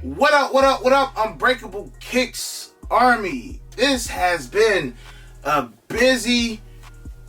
What up, what up, what up, Unbreakable Kicks Army. This has been a busy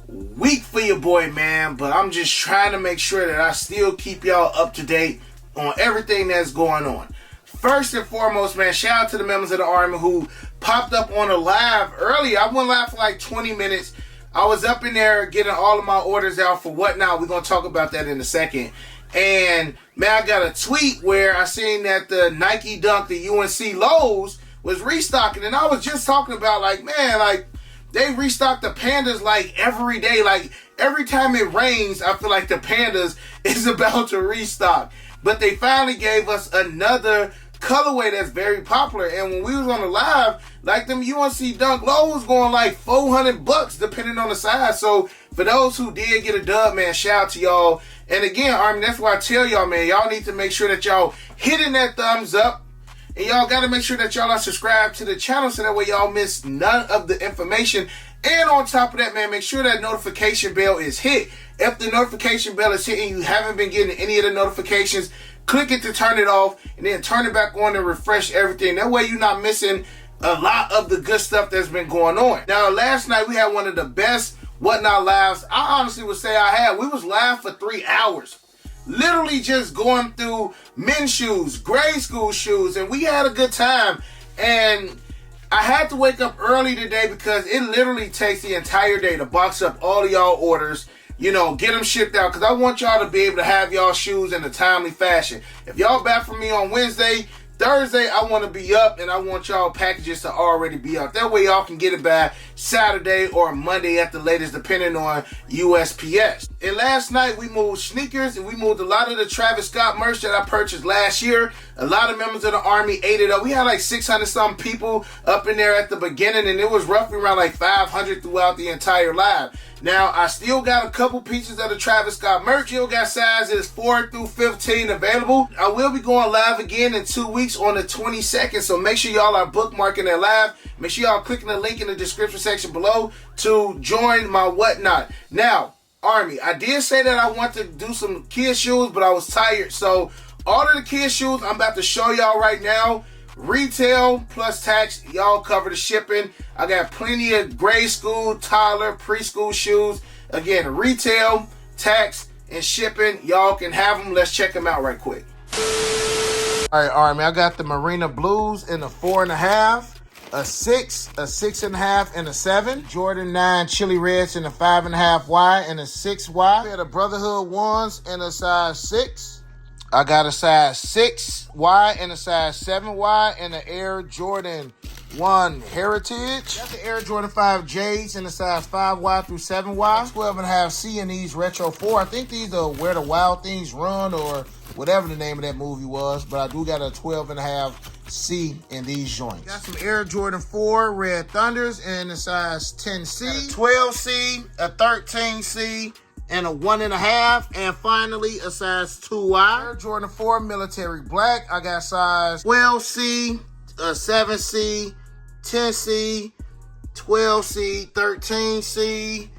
week for your boy, man, but I'm just trying to make sure that I still keep y'all up to date on everything that's going on. First and foremost, man, shout out to the members of the Army who popped up on a live earlier. I went live for like 20 minutes. I was up in there getting all of my orders out for Whatnot. We're going to talk about that in a second. And, man, I got a tweet where I seen that the Nike Dunk, the UNC Lows, was restocking. And I was just talking about, like, man, like, they restock the Pandas, like, every day. Like, every time it rains, I feel like the Pandas is about to restock. But they finally gave us another colorway that's very popular. And when we was on the live, like, them UNC Dunk Lows going like $400 depending on the size. So for those who did get a dub, man, shout out to y'all. And again, Army, that's why I tell y'all, man, y'all need to make sure that y'all hitting that thumbs up. And y'all got to make sure that y'all are subscribed to the channel so that way y'all miss none of the information. And on top of that, man, make sure that notification bell is hit. If the notification bell is hit and you haven't been getting any of the notifications, click it to turn it off and then turn it back on and refresh everything. That way you're not missing a lot of the good stuff that's been going on. Now, last night we had one of the best Whatnot lives I honestly would say I had. We was live for 3 hours. Literally just going through men's shoes, grade school shoes, and we had a good time. And I had to wake up early today because it literally takes the entire day to box up all of y'all orders, you know, get them shipped out, because I want y'all to be able to have y'all shoes in a timely fashion. If y'all back from me on Wednesday, Thursday, I want to be up, and I want y'all packages to already be up. That way y'all can get it by Saturday or Monday at the latest, depending on USPS. And last night, we moved sneakers, and we moved a lot of the Travis Scott merch that I purchased last year. A lot of members of the Army ate it up. We had like 600-something people up in there at the beginning, and it was roughly around like 500 throughout the entire live. Now, I still got a couple pieces of the Travis Scott merch. Still got sizes 4 through 15 available. I will be going live again in 2 weeks on the 22nd, so make sure y'all are bookmarking that live. Make sure y'all clicking the link in the description section below to join my Whatnot. Now, Army, I did say that I want to do some kid shoes, but I was tired. So, all of the kid shoes I'm about to show y'all right now, retail plus tax, y'all cover the shipping. I got plenty of grade school, toddler, preschool shoes. Again, retail, tax, and shipping. Y'all can have them. Let's check them out right quick. All right, Army, I got the Marina Blues in a 4.5, a 6, a 6.5, and a 7. Jordan 9 Chili Reds in a 5.5Y and a 6Y. I got a Brotherhood ones in a size 6. I got a size 6Y and a size 7Y and an Air Jordan 1 Heritage. Got the Air Jordan 5 J's in a size 5Y through 7Y. 12.5C in these Retro 4. I think these are Where the Wild Things Run or whatever the name of that movie was. But I do got a 12.5C in these joints. Got some Air Jordan 4 Red Thunders in a size 10C. Got a 12C, a 13C, and a 1.5, and finally a size 2Y. Air Jordan 4 Military Black. I got size 12C, a 7C, 10C, 12C, 13C,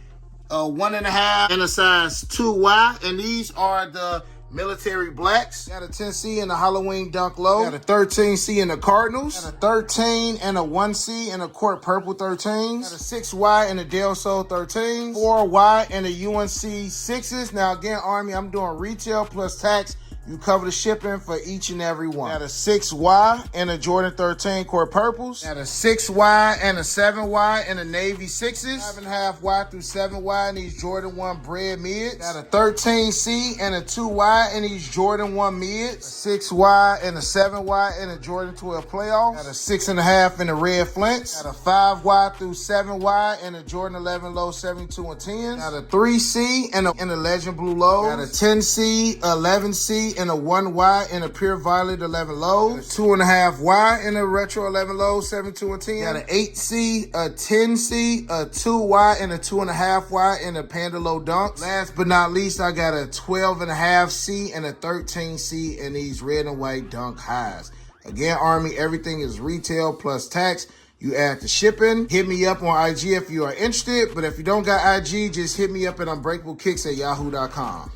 a 1.5, and a size 2Y. And these are the Military Blacks. Got a 10C in the Halloween Dunk Low. Got a 13C in the Cardinals. Got a 13 and a 1C in the Court Purple 13s. Got a 6Y in the Del Sol 13s. 4Y in the UNC 6s. Now again, Army, I'm doing retail plus tax. You cover the shipping for each and every one. Got a 6Y and a Jordan 13 Court Purples. Got a 6Y and a 7Y in the Navy 6s. 5.5Y through 7Y in these Jordan 1 Bread Mids. Got a 13C and a 2Y in these Jordan 1 Mids. A 6Y and a 7Y in the Jordan 12 Playoffs. Got a 6.5 in the Red Flints. Got a 5Y through 7Y in the Jordan 11 Low 72 and 10s. Got a 3C in the Legend Blue Low. Got a 10C, 11C, and a 1Y in a Pure Violet 11 Lows. 2.5Y in a Retro 11 Lows 72 and 10. Got an 8C, a 10C, a 2Y, and a 2.5Y in a Panda Low Dunks. Last but not least, I got a 12.5C and a 13C in these red and white Dunk Highs. Again, Army, everything is retail plus tax. You add the shipping. Hit me up on IG if you are interested. But if you don't got IG, just hit me up at unbreakablekicks@yahoo.com.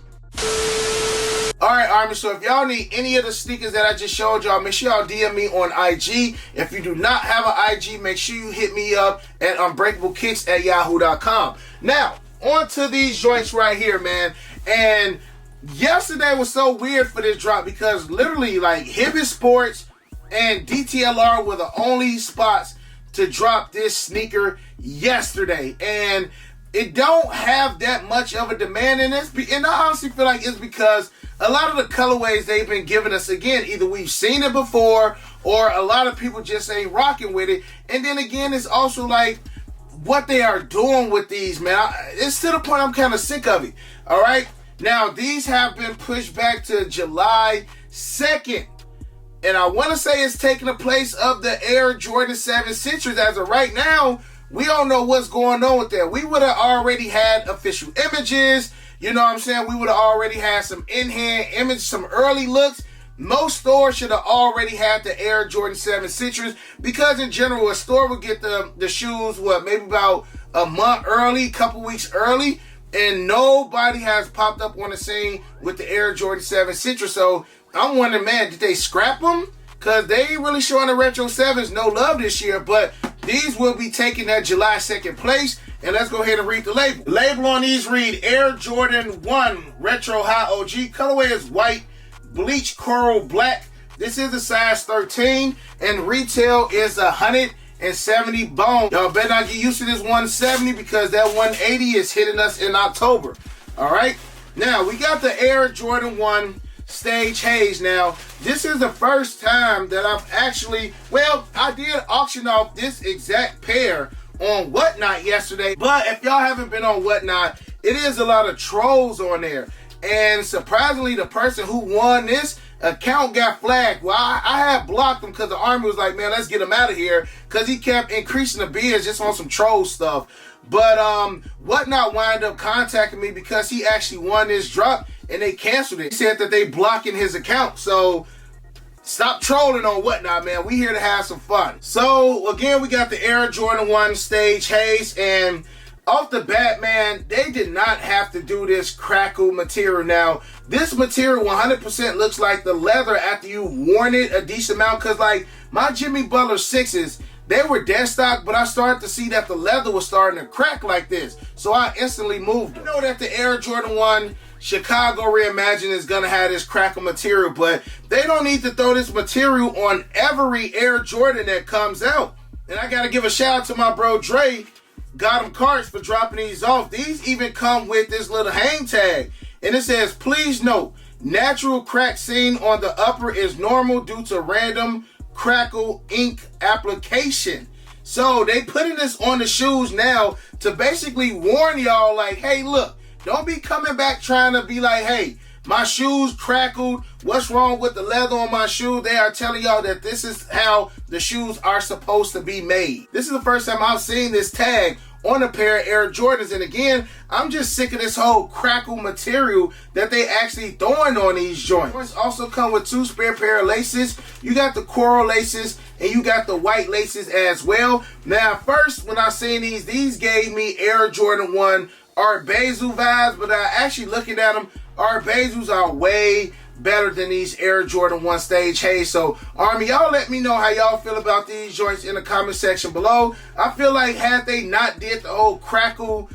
Alright, Army, so if y'all need any of the sneakers that I just showed y'all, make sure y'all DM me on IG. If you do not have an IG, make sure you hit me up at unbreakablekicks@yahoo.com. Now, on to these joints right here, man. And yesterday was so weird for this drop because literally, like, Hibbett Sports and DTLR were the only spots to drop this sneaker yesterday. And it don't have that much of a demand in this. And I honestly feel like it's because a lot of the colorways they've been giving us, again, either we've seen it before or a lot of people just ain't rocking with it. And then again, it's also like what they are doing with these, man. It's to the point I'm kind of sick of it. All right. Now, these have been pushed back to July 2nd. And I want to say it's taking the place of the Air Jordan 7 Citrus. As of right now, we don't know what's going on with that. We would have already had official images. You know what I'm saying? We would have already had some in-hand images, some early looks. Most stores should have already had the Air Jordan 7 Citrus because in general, a store would get the shoes, maybe about a month early, couple weeks early, and nobody has popped up on the scene with the Air Jordan 7 Citrus. So I'm wondering, man, did they scrap them? Because they ain't really showing the Retro 7s no love this year, but these will be taking that July 2nd place. And let's go ahead and read the label. The label on these read Air Jordan 1 Retro High OG. Colorway is white, bleach coral black. This is a size 13, and retail is 170 bone. Y'all better not get used to this 170 because that 180 is hitting us in October. All right. Now, we got the Air Jordan 1 Stage Haze. Now, this is the first time that I've actually, I did auction off this exact pair on Whatnot yesterday, but if y'all haven't been on Whatnot, it is a lot of trolls on there. And surprisingly, the person who won this account got flagged. Well, I had blocked him because the Army was like, man, let's get him out of here, because he kept increasing the bids just on some troll stuff. But Whatnot wind up contacting me because he actually won this drop and they canceled it. He said that they blocking his account. So stop trolling on Whatnot, man. We here to have some fun. So again, we got the Air Jordan 1 Stage Haze, and off the bat, man, they did not have to do this crackle material. Now, this material 100% looks like the leather after you worn it a decent amount, because like my Jimmy Butler 6s, they were dead stock, but I started to see that the leather was starting to crack like this. So I instantly moved it. I know that the Air Jordan 1 Chicago Reimagined is going to have this crackle material, but they don't need to throw this material on every Air Jordan that comes out. And I got to give a shout out to my bro Dre, Got 'em Carts, for dropping these off. These even come with this little hang tag. And it says, please note, natural crack seen on the upper is normal due to random crackle ink application. So they putting this on the shoes now to basically warn y'all, like, hey, look, don't be coming back trying to be like, hey, my shoes crackled. What's wrong with the leather on my shoe? They are telling y'all that this is how the shoes are supposed to be made. This is the first time I've seen this tag on a pair of Air Jordans. And again, I'm just sick of this whole crackle material that they actually throwing on these joints. Joints also come with 2 spare pair of laces. You got the coral laces and you got the white laces as well. Now, first, when I seen these gave me Air Jordan 1 Art Basel vibes, but actually looking at them, Art Basels are way better than these Air Jordan 1 Stage Haze. So, Army, y'all let me know how y'all feel about these joints in the comment section below. I feel like had they not did the whole crackle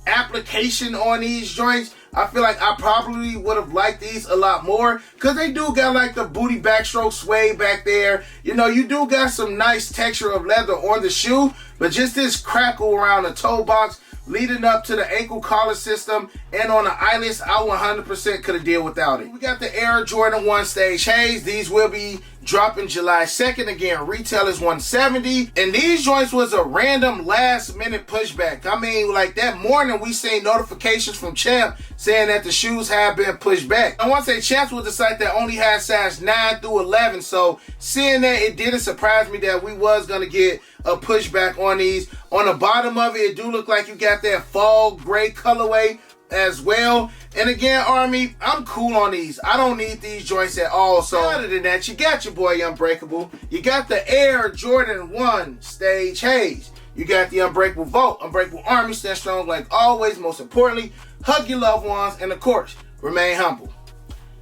application on these joints, I feel like I probably would have liked these a lot more, because they do got like the booty backstroke suede back there. You know, you do got some nice texture of leather on the shoe, but just this crackle around the toe box leading up to the ankle collar system and on the eyelets, I 100% could have dealt without it. We got the Air Jordan 1 Stage Haze. These will be dropping July 2nd. Again, retail is $170. And these joints was a random last minute pushback. I mean, like that morning we seen notifications from Champ saying that the shoes have been pushed back. I want to say Champs was the site that only had size 9 through 11. So seeing that, it didn't surprise me that we was going to get a pushback on these. On the bottom of it do look like you got that fall gray colorway as well. And again, Army, I'm cool on these. I don't need these joints at all. So other than that, you got your boy Unbreakable. You got the Air Jordan 1 Stage Haze. You got the Unbreakable Vault. Unbreakable Army, stand strong like always. Most importantly, hug your loved ones. And of course, remain humble.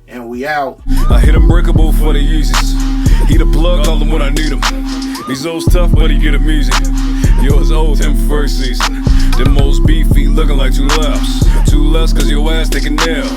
and we out. I hit unbreakable for the Yeezys. He the plug, call him when I need him. These old tough, but he get him easy. Yours old, him first season. Them most beefy, looking like two lefts. Two lefts, cause your ass taking nail.